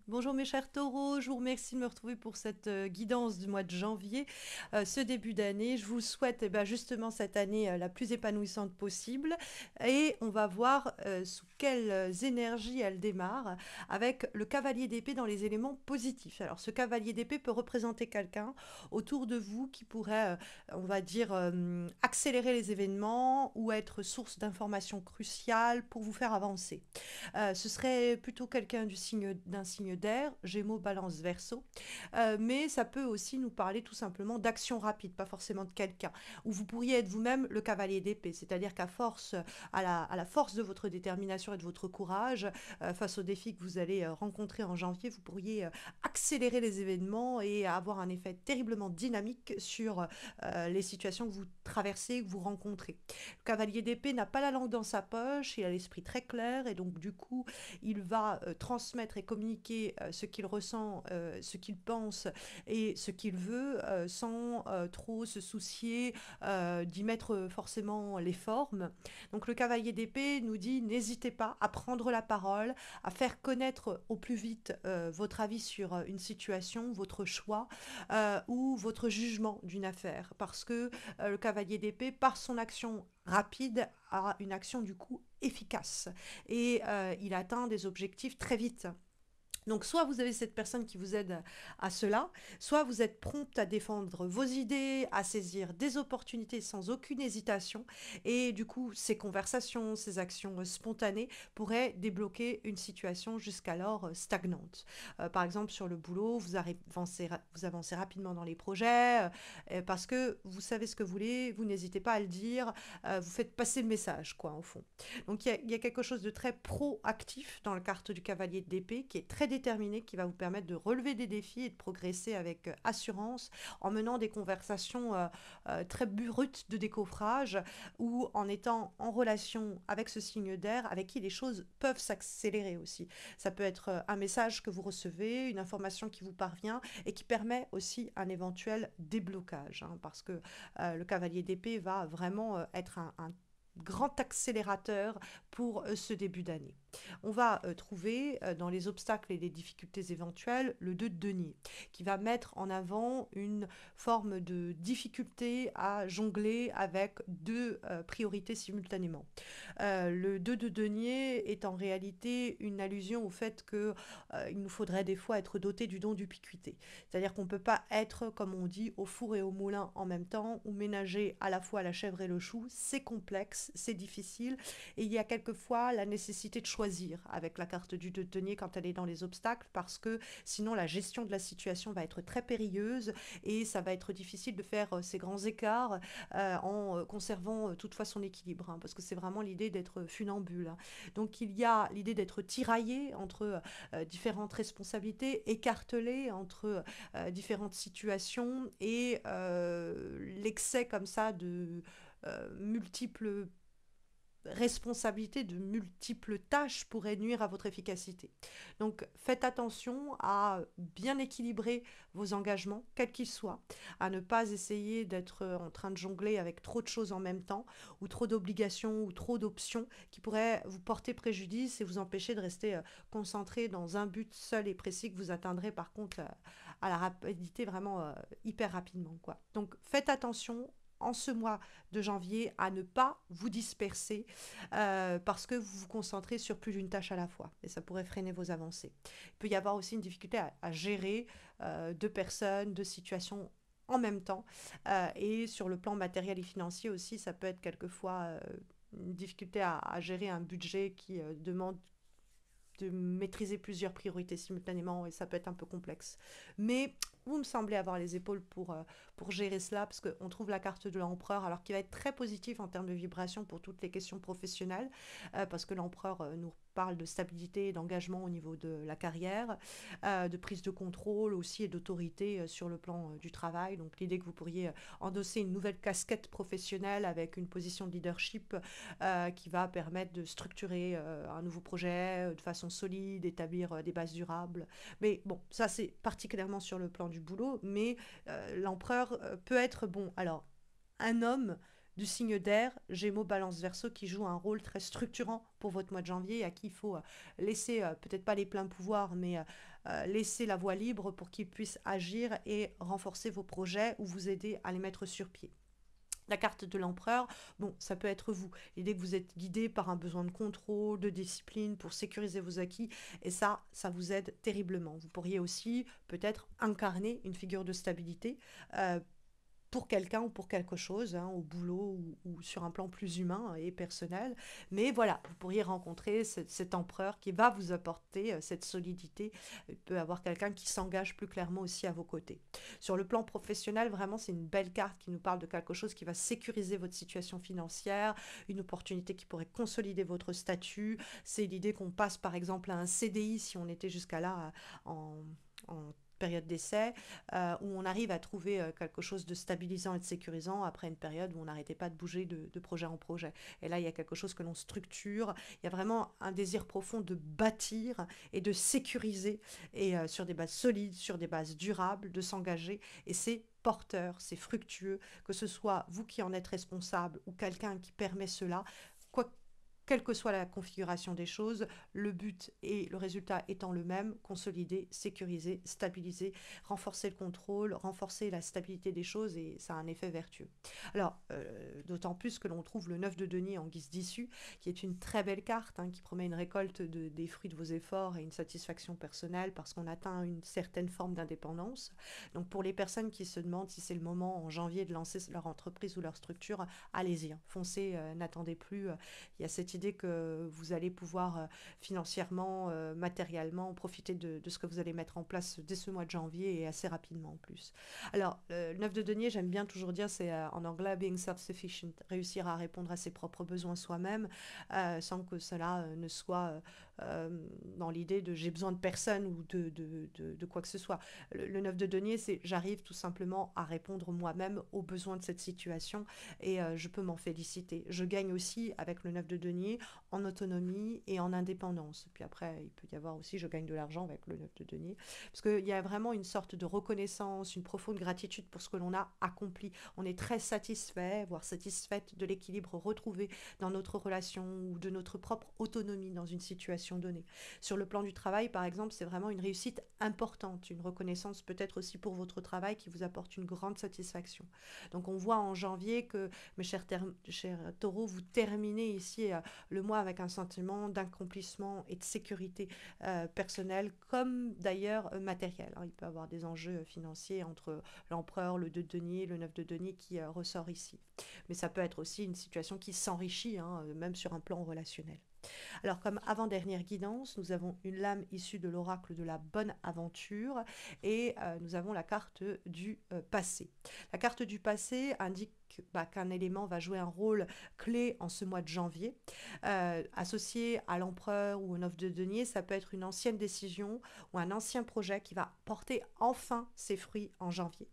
Bonjour mes chers taureaux, je vous remercie de me retrouver pour cette guidance du mois de janvier. Ce début d'année, je vous souhaite justement cette année la plus épanouissante possible et on va voir sous quelles énergies elle démarre avec le cavalier d'épée dans les éléments positifs. Alors ce cavalier d'épée peut représenter quelqu'un autour de vous qui pourrait, on va dire, accélérer les événements ou être source d'informations cruciales pour vous faire avancer. Ce serait plutôt quelqu'un d'un signe d'air, Gémeaux, Balance, Verseau. Mais ça peut aussi nous parler tout simplement d'action rapide, pas forcément de quelqu'un. Où vous pourriez être vous-même le cavalier d'épée, c'est-à-dire qu'à force, à la force de votre détermination et de votre courage, face aux défis que vous allez rencontrer en janvier, vous pourriez accélérer les événements et avoir un effet terriblement dynamique sur les situations que vous traversez, que vous rencontrez. Le cavalier d'épée n'a pas la langue dans sa poche, il a l'esprit très clair et donc du coup il va transmettre et communiquer ce qu'il ressent, ce qu'il pense et ce qu'il veut sans trop se soucier d'y mettre forcément les formes. Donc le cavalier d'épée nous dit n'hésitez pas à prendre la parole, à faire connaître au plus vite votre avis sur une situation, votre choix ou votre jugement d'une affaire. Parce que le cavalier d'épée, par son action rapide, a une action du coup efficace et il atteint des objectifs très vite. Donc soit vous avez cette personne qui vous aide à cela, soit vous êtes prompte à défendre vos idées, à saisir des opportunités sans aucune hésitation, et du coup ces conversations, ces actions spontanées pourraient débloquer une situation jusqu'alors stagnante. Par exemple sur le boulot, vous avancez rapidement dans les projets, parce que vous savez ce que vous voulez, vous n'hésitez pas à le dire, vous faites passer le message quoi au fond. Donc il y a quelque chose de très proactif dans la carte du cavalier d'épée qui est très déterminé, qui va vous permettre de relever des défis et de progresser avec assurance en menant des conversations très brutes de décoffrage ou en étant en relation avec ce signe d'air avec qui les choses peuvent s'accélérer aussi. Ça peut être un message que vous recevez, une information qui vous parvient et qui permet aussi un éventuel déblocage, hein, parce que le cavalier d'épée va vraiment être un grand accélérateur pour ce début d'année. On va trouver dans les obstacles et les difficultés éventuelles le 2 de denier, qui va mettre en avant une forme de difficulté à jongler avec deux priorités simultanément. Le 2 de denier est en réalité une allusion au fait que il nous faudrait des fois être doté du don d'ubiquité. C'est-à-dire qu'on ne peut pas être, comme on dit, au four et au moulin en même temps, ou ménager à la fois la chèvre et le chou. C'est complexe, c'est difficile, et il y a quelquefois la nécessité de choisir avec la carte du 2 de denier quand elle est dans les obstacles, parce que sinon la gestion de la situation va être très périlleuse, et ça va être difficile de faire ces grands écarts en conservant toutefois son équilibre, hein, parce que c'est vraiment l'idée d'être funambule, hein. Donc il y a l'idée d'être tiraillé entre différentes responsabilités, écartelé entre différentes situations et l'excès comme ça de multiples responsabilités, de multiples tâches pourraient nuire à votre efficacité. Donc faites attention à bien équilibrer vos engagements, quels qu'ils soient, à ne pas essayer d'être en train de jongler avec trop de choses en même temps, ou trop d'obligations, ou trop d'options qui pourraient vous porter préjudice et vous empêcher de rester concentré dans un but seul et précis que vous atteindrez par contre à la rapidité vraiment hyper rapidement, quoi. Donc faites attention en ce mois de janvier à ne pas vous disperser parce que vous vous concentrez sur plus d'une tâche à la fois et ça pourrait freiner vos avancées. Il peut y avoir aussi une difficulté à gérer deux personnes, deux situations en même temps et sur le plan matériel et financier aussi, ça peut être quelquefois une difficulté à gérer un budget qui demande de maîtriser plusieurs priorités simultanément et ça peut être un peu complexe. Mais vous me semblez avoir les épaules pour gérer cela parce qu'on trouve la carte de l'empereur alors qu'il va être très positif en termes de vibration pour toutes les questions professionnelles parce que l'empereur nous parle de stabilité et d'engagement au niveau de la carrière, de prise de contrôle aussi et d'autorité sur le plan du travail. Donc l'idée que vous pourriez endosser une nouvelle casquette professionnelle avec une position de leadership qui va permettre de structurer un nouveau projet de façon solide, établir des bases durables. Mais bon, ça c'est particulièrement sur le plan du boulot, mais l'empereur peut être bon. Alors, un homme du signe d'air, Gémeaux, Balance, Verseau, qui joue un rôle très structurant pour votre mois de janvier, à qui il faut laisser, peut-être pas les pleins pouvoirs, mais laisser la voie libre pour qu'ils puissent agir et renforcer vos projets ou vous aider à les mettre sur pied. La carte de l'empereur, bon, ça peut être vous. L'idée que vous êtes guidé par un besoin de contrôle, de discipline pour sécuriser vos acquis, et ça vous aide terriblement. Vous pourriez aussi peut-être incarner une figure de stabilité pour quelqu'un ou pour quelque chose, hein, au boulot ou sur un plan plus humain et personnel. Mais voilà, vous pourriez rencontrer cet empereur qui va vous apporter cette solidité. Il peut y avoir quelqu'un qui s'engage plus clairement aussi à vos côtés. Sur le plan professionnel, vraiment, c'est une belle carte qui nous parle de quelque chose qui va sécuriser votre situation financière, une opportunité qui pourrait consolider votre statut. C'est l'idée qu'on passe par exemple à un CDI si on était jusqu'à là en période d'essai, où on arrive à trouver quelque chose de stabilisant et de sécurisant après une période où on n'arrêtait pas de bouger de projet en projet. Et là, il y a quelque chose que l'on structure, il y a vraiment un désir profond de bâtir et de sécuriser, et sur des bases solides, sur des bases durables, de s'engager, et c'est porteur, c'est fructueux, que ce soit vous qui en êtes responsable ou quelqu'un qui permet cela, quoi quelle que soit la configuration des choses, le but et le résultat étant le même, consolider, sécuriser, stabiliser, renforcer le contrôle, renforcer la stabilité des choses, et ça a un effet vertueux. Alors, d'autant plus que l'on trouve le 9 de denier en guise d'issue, qui est une très belle carte, hein, qui promet une récolte des fruits de vos efforts et une satisfaction personnelle parce qu'on atteint une certaine forme d'indépendance. Donc pour les personnes qui se demandent si c'est le moment en janvier de lancer leur entreprise ou leur structure, allez-y, hein, foncez, n'attendez plus. Il y a cette idée que vous allez pouvoir financièrement, matériellement, profiter de ce que vous allez mettre en place dès ce mois de janvier et assez rapidement en plus. Alors, le 9 de denier, j'aime bien toujours dire, c'est en anglais being self-sufficient, réussir à répondre à ses propres besoins soi-même, sans que cela ne soit dans l'idée de j'ai besoin de personne ou de quoi que ce soit. Le 9 de denier, c'est j'arrive tout simplement à répondre moi-même aux besoins de cette situation, et je peux m'en féliciter. Je gagne aussi avec le 9 de denier en autonomie et en indépendance. Puis après, il peut y avoir aussi, je gagne de l'argent avec le 9 de denier, parce qu'il y a vraiment une sorte de reconnaissance, une profonde gratitude pour ce que l'on a accompli. On est très satisfait, voire satisfaite de l'équilibre retrouvé dans notre relation ou de notre propre autonomie dans une situation donnée. Sur le plan du travail, par exemple, c'est vraiment une réussite importante, une reconnaissance peut-être aussi pour votre travail qui vous apporte une grande satisfaction. Donc on voit en janvier que, mes chers taureaux, vous terminez ici le mois avec un sentiment d'accomplissement et de sécurité personnelle, comme d'ailleurs matérielle, hein. Il peut y avoir des enjeux financiers entre l'empereur, le 2 de denier, le 9 de denier qui ressort ici. Mais ça peut être aussi une situation qui s'enrichit, hein, même sur un plan relationnel. Alors, comme avant-dernière guidance, nous avons une lame issue de l'oracle de la bonne aventure, et nous avons la carte du passé. La carte du passé indique qu'un élément va jouer un rôle clé en ce mois de janvier. Associé à l'empereur ou au 9 de denier, ça peut être une ancienne décision ou un ancien projet qui va porter enfin ses fruits en janvier.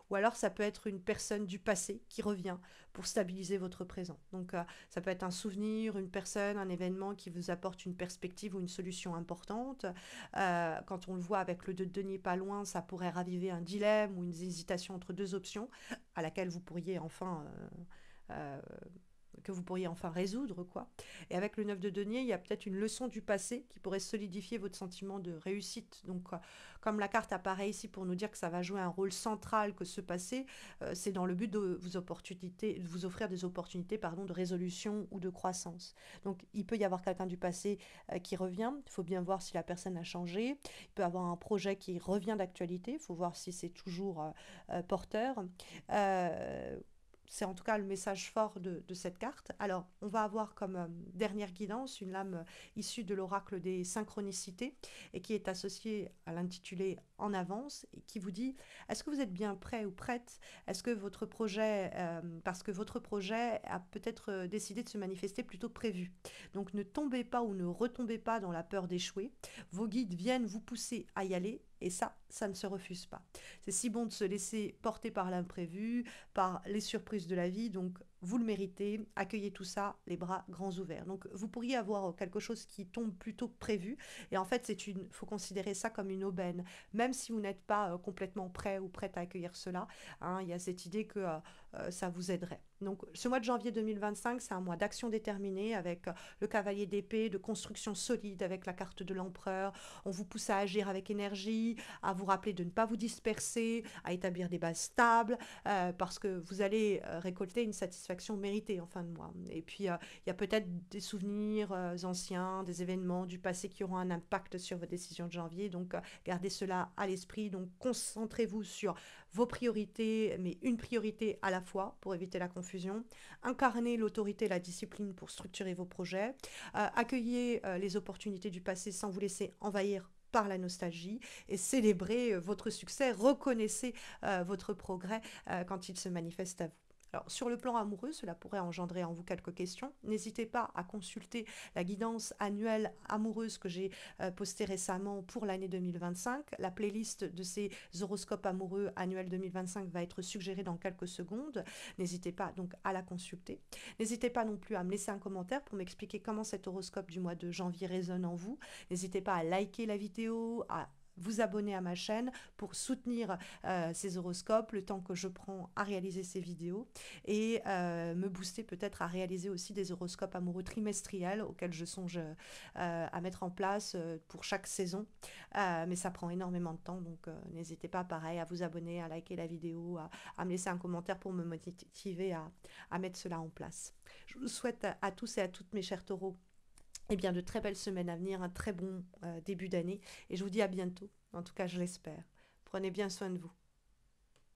Ou alors ça peut être une personne du passé qui revient pour stabiliser votre présent. Donc ça peut être un souvenir, une personne, un événement qui vous apporte une perspective ou une solution importante. Quand on le voit avec le 2 de denier pas loin, ça pourrait raviver un dilemme ou une hésitation entre deux options à laquelle vous pourriez enfin que vous pourriez enfin résoudre, quoi. Et avec le 9 de denier, il y a peut-être une leçon du passé qui pourrait solidifier votre sentiment de réussite. Donc, comme la carte apparaît ici pour nous dire que ça va jouer un rôle central, que ce passé, c'est dans le but de vous offrir des opportunités, pardon, de résolution ou de croissance. Donc, il peut y avoir quelqu'un du passé qui revient. Il faut bien voir si la personne a changé. Il peut y avoir un projet qui revient d'actualité. Il faut voir si c'est toujours porteur. C'est en tout cas le message fort de cette carte. Alors, on va avoir comme dernière guidance une lame issue de l'oracle des synchronicités et qui est associée à l'intitulé En avance et qui vous dit, est-ce que vous êtes bien prêt ou prête? Est-ce que votre projet, parce que votre projet a peut-être décidé de se manifester plutôt que prévu. Donc, ne tombez pas ou ne retombez pas dans la peur d'échouer. Vos guides viennent vous pousser à y aller, et ça ne se refuse pas. C'est si bon de se laisser porter par l'imprévu, par les surprises de la vie, donc vous le méritez, accueillez tout ça, les bras grands ouverts. Donc vous pourriez avoir quelque chose qui tombe plutôt que prévu, et en fait faut considérer ça comme une aubaine, même si vous n'êtes pas complètement prêt ou prête à accueillir cela, hein, il y a cette idée que ça vous aiderait. Donc ce mois de janvier 2025, c'est un mois d'action déterminée avec le cavalier d'épée, de construction solide avec la carte de l'empereur. On vous pousse à agir avec énergie, à vous rappeler de ne pas vous disperser, à établir des bases stables, parce que vous allez récolter une satisfaction méritée en fin de mois. Et puis il y a peut-être des souvenirs anciens, des événements du passé qui auront un impact sur vos décisions de janvier. Donc gardez cela à l'esprit. Donc concentrez-vous sur vos priorités, mais une priorité à la fois pour éviter la confusion. Incarnez l'autorité et la discipline pour structurer vos projets. Accueillez les opportunités du passé sans vous laisser envahir par la nostalgie et célébrez votre succès, reconnaissez votre progrès quand il se manifeste à vous. Alors, sur le plan amoureux, cela pourrait engendrer en vous quelques questions. N'hésitez pas à consulter la guidance annuelle amoureuse que j'ai postée récemment pour l'année 2025. La playlist de ces horoscopes amoureux annuels 2025 va être suggérée dans quelques secondes. N'hésitez pas donc à la consulter. N'hésitez pas non plus à me laisser un commentaire pour m'expliquer comment cet horoscope du mois de janvier résonne en vous. N'hésitez pas à liker la vidéo, à vous abonner à ma chaîne pour soutenir ces horoscopes, le temps que je prends à réaliser ces vidéos et me booster peut-être à réaliser aussi des horoscopes amoureux trimestriels auxquels je songe à mettre en place pour chaque saison. Mais ça prend énormément de temps, donc n'hésitez pas pareil à vous abonner, à liker la vidéo, à me laisser un commentaire pour me motiver à mettre cela en place. Je vous souhaite à tous et à toutes mes chers taureaux eh bien, de très belles semaines à venir, un très bon début d'année. Et je vous dis à bientôt. En tout cas, je l'espère. Prenez bien soin de vous.